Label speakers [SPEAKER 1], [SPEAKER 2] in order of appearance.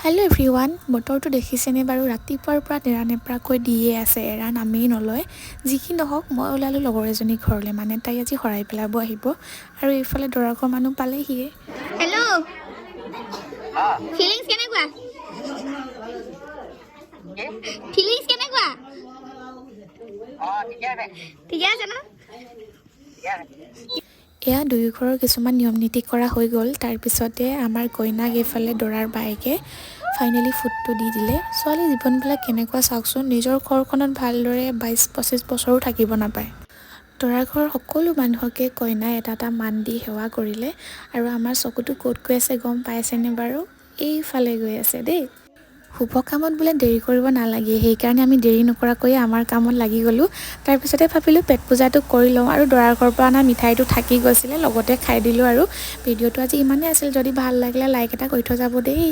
[SPEAKER 1] Hello' everyone, বতৰটো দেখিছেনে বাৰু? ৰাতিপুৱাৰ পৰা নেৰানেপেৰাকৈ দিয়ে আছে, এৰা নামেই নলয়। যি কি নহওক, মই ওলালোঁ লগৰ এজনী ঘৰলৈ, মানে তাই আজি শৰাই পেলাব আহিব আৰু এইফালে দৰা ঘৰ মানুহ পালেহিয়ে।
[SPEAKER 2] হেল্ল' ফিলিংছ কেনেকুৱা? ফিলিংছ কেনেকুৱা? ঠিকে আছে ন?
[SPEAKER 1] এয়া দুয়ো ঘৰৰ কিছুমান নিয়ম নীতি কৰা হৈ গ'ল। তাৰপিছতে আমাৰ কইনাক এইফালে দৰাৰ বায়েকে ফাইনেলি ফুটটো দি দিলে। ছোৱালী জীৱনবিলাক কেনেকুৱা চাওকচোন, নিজৰ ঘৰখনত ভালদৰে 22-25 বছৰো থাকিব নাপায়। দৰা ঘৰৰ সকলো মানুহকে কইনাই এটা এটা মান দি সেৱা কৰিলে আৰু আমাৰ চকুটো ক'ত গৈ আছে গম পাইছেনে বাৰু? এইফালে গৈ আছে দেই। শুভ কামত বোলে দেৰি কৰিব নালাগে, সেইকাৰণে আমি দেৰি নকৰাকৈয়ে আমাৰ কামত লাগি গ'লোঁ। তাৰপিছতে ভাবিলোঁ পেট পূজাটো কৰি লওঁ আৰু দৰাৰ ঘৰৰ পৰা অনা মিঠাইটো থাকি গৈছিলে, লগতে খাই দিলোঁ। আৰু ভিডিঅ'টো আজি ইমানেই আছিল, যদি ভাল লাগিলে লাইক এটা কৰি থৈ যাব দেই।